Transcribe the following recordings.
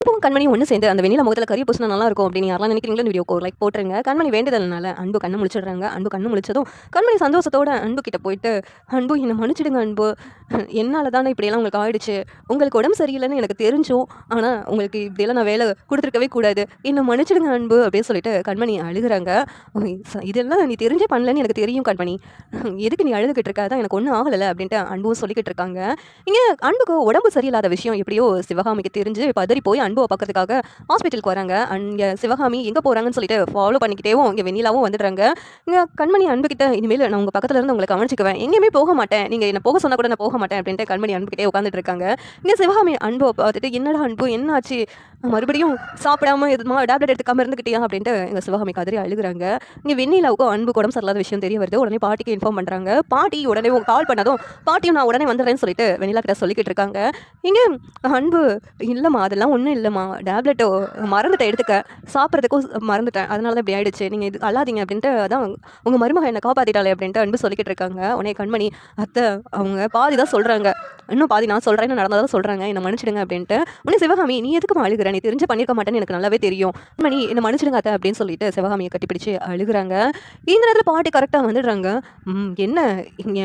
அன்பும் கண்மணியும் ஒன்று சேர்ந்து அந்த வெண்ணிலா முகத்தில் கரிய பூசினா நல்லா இருக்கும் அப்படின்னு யாரெல்லாம் நினைக்கிறீங்களோ இந்த வீடியோக்கு ஒரு லைக் போட்டுருங்க. கண்மணி வேண்டுதல்னால அன்பு கண்ணு முழிச்சிடுறாங்க. அன்பு கண்ணு முழிச்சதும் கண்மணி சந்தோஷத்தோட அன்பு கிட்ட போயிட்டு, அன்பு என்னை மன்னிச்சிடுங்க அன்பு, என்னால் தானே இப்படியெல்லாம் உங்களுக்கு ஆயிடுச்சு, உங்களுக்கு உடம்பு சரியில்லைன்னு எனக்கு தெரிஞ்சும் ஆனால் உங்களுக்கு இப்படியெல்லாம் நான் வேலை கொடுத்துருக்கவே கூடாது, என்னை மன்னிச்சிடுங்க அன்பு அப்படின்னு சொல்லிட்டு கண்மணி அழுகுறாங்க. இதெல்லாம் நீ தெரிஞ்சே பண்ணலன்னு எனக்கு தெரியும் கண்மணி, எதுக்கு நீ அழுதுகிட்டு இருக்க, அதான் எனக்கு ஒன்றும் ஆகலை அப்படின்ட்டு அன்பும் சொல்லிக்கிட்டு இருக்காங்க. இங்கே அன்புக்கு உடம்பு சரியில்லாத விஷயம் எப்படியோ சிவகாமிக்கு தெரிஞ்சு பதறி போய் அன்புவை பார்க்கறதுக்காக ஹாஸ்பிட்டலுக்கு வராங்க. அங்கே சிவகாமி எங்கே போகிறாங்கன்னு சொல்லிட்டு ஃபாலோ பண்ணிக்கிட்டேவும் இங்கே வெண்ணிலாவும் வந்துடுறாங்க. இங்கே கண்மணி அன்புக்கிட்ட, இனிமேல் நான் உங்கள் பக்கத்தில் இருந்து உங்களை கவனிச்சிக்குவேன், எங்கேயுமே போக மாட்டேன், நீங்கள் என்ன போக சொன்னால் கூட நான் போக மாட்டேன் அப்படின்ட்டு கண்மணி அன்புக்கிட்டே உட்காந்துட்டு இருக்காங்க. இங்கே சிவகாமி அன்புவை பார்த்துட்டு, என்னடா அன்பு என்னாச்சு, மறுபடியும் சாப்பிடாம எதுமா டேப்லெட் எடுக்காமல் இருந்துக்கிட்டியா அப்படின்ட்டு எங்கள் சிவகாமி கதறி அழுகுறாங்க. இங்கே வெண்ணிலாவுக்கும் அன்பு உடம்பு சரியில்லாத விஷயம் தெரிய வருது. உடனே பாட்டிக்கு இன்ஃபார்ம் பண்ணுறாங்க. பாட்டி உடனே கால் பண்ணதும் பாட்டியும் நான் உடனே வந்துடுறேன்னு சொல்லிட்டு வெண்ணிலா கிட்ட சொல்லிக்கிட்டு இருக்காங்க. இங்கே அன்பு, இல்லைம்மா அதெல்லாம் ஒன்றும் இல்லைம்மா, டேப்லெட்டோ மறந்துட்டேன் எடுத்துக்க, சாப்பிட்றதுக்கும் மறந்துட்டேன், அதனால தான் இப்படி ஆயிடுச்சு, நீங்கள் இது அல்லாதீங்க அப்படின்ட்டு, அதான் உங்கள் மருமக என்னை காப்பாற்றிட்டாலே அப்படின்ட்டு அன்பு சொல்லிக்கிட்டு இருக்காங்க. உடனே கண்மணி, அத்தை அவங்க பாதி தான் சொல்கிறாங்க, இன்னும் பாதி நான் சொல்கிறேன்னு நடந்ததான் சொல்கிறாங்க, என்னை மன்னிச்சிடுங்க அப்படின்ட்டு. உடனே சிவகாமி, நீ எதுக்கு அழுகிற, நீ தெரிஞ்சு பண்ணியிருக்க மாட்டேன்னு எனக்கு நல்லாவே தெரியும், கண்மணி என்னை மன்னிச்சிடுங்க அத்தை அப்படின்னு சொல்லிட்டு சிவகாமியை கட்டிப்பிடிச்சு அழுகுறாங்க. இந்த நேரத்தில் பாட்டி கரெக்டாக வந்துடுறாங்க. என்ன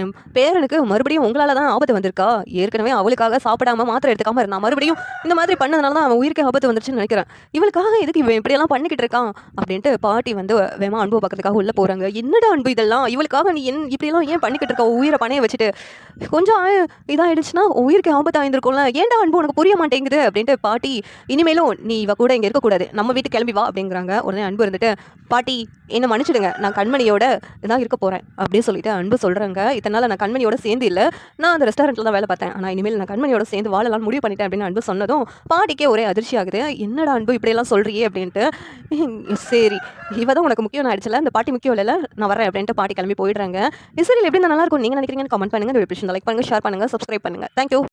என் பேரனுக்கு மறுபடியும் உங்களால் தான் ஆபத்து வந்திருக்கா, ஏற்கனவே அவளுக்காக சாப்பிடாம மாத்திரை எடுத்துக்காம இருந்தான், மறுபடியும் இந்த மாதிரி பண்ணதுனால தான் அவன் உயிருக்கே ஆபத்து வந்துருச்சுன்னு நினைக்கிறேன், இவளுக்காக எதுக்கு இவன் இப்படியெல்லாம் பண்ணிக்கிட்டு இருக்கான் அப்படின்ட்டு பாட்டி வந்து வேமா அன்பு பார்க்கறதுக்காக உள்ளே போகிறாங்க. என்னடா அன்பு இதெல்லாம், இவளுக்காக நீ இப்படியெல்லாம் ஏன் பண்ணிக்கிட்டு இருக்க, உயிரை பணைய வச்சுட்டு, கொஞ்சம் இதாகிடுச்சுன்னா உயிருக்கு ஆபத்து ஆயிருக்கும்ல, ஏன்டா அன்பு உனக்கு புரிய மாட்டேங்குது அப்படின்ட்டு பாட்டி, இனிமேலும் நீ இவ கூட இங்கே இருக்கக்கூடாது, நம்ம வீட்டுக்கு கிளம்பி வா அப்படிங்கிறாங்க. உடனே அன்பு இருந்துட்டு, பாட்டி என்னை மன்னிச்சிடுங்க, நான் கண்மணியோட தான் இருக்க போகிறேன் அப்படின்னு சொல்லிட்டு அன்பு சொல்கிறாங்க. இதனால் நான் கண்மணியோட சேர்ந்து இல்லை, நான் அந்த ரெஸ்டாரண்ட்டில் தான் வேலை பார்த்தேன், ஆனால் இனிமேல் நான் கண்மணியோட சேர்ந்து வாழலாம்னு முடிவு பண்ணிட்டேன் அப்படின்னு அன்பு சொன்னதும் பாட்டிக்கே ஒரே அதிர்ச்சி ஆகுது. என்னடா அன்பு இப்படியெல்லாம் சொல்கிறியே அப்படின்ட்டு. சரி இவ தான் உனக்கு முக்கியம் ஆயிடுச்சுல, இந்த பாட்டி முக்கியம் இல்லை, நான் வரேன் அப்படின்ட்டு பாட்டி கிளம்பி போயிடுறாங்க. சரி எப்படி நல்லா இருக்கும் நீங்கள் நினைக்கிறீங்கன்னு கமெண்ட் பண்ணுங்கள். லைக் பண்ணுங்கள், ஷேர் பண்ணுங்கள், சப்ஸ்கிரைப் பண்ணுங்கள். தேங்க்யூ.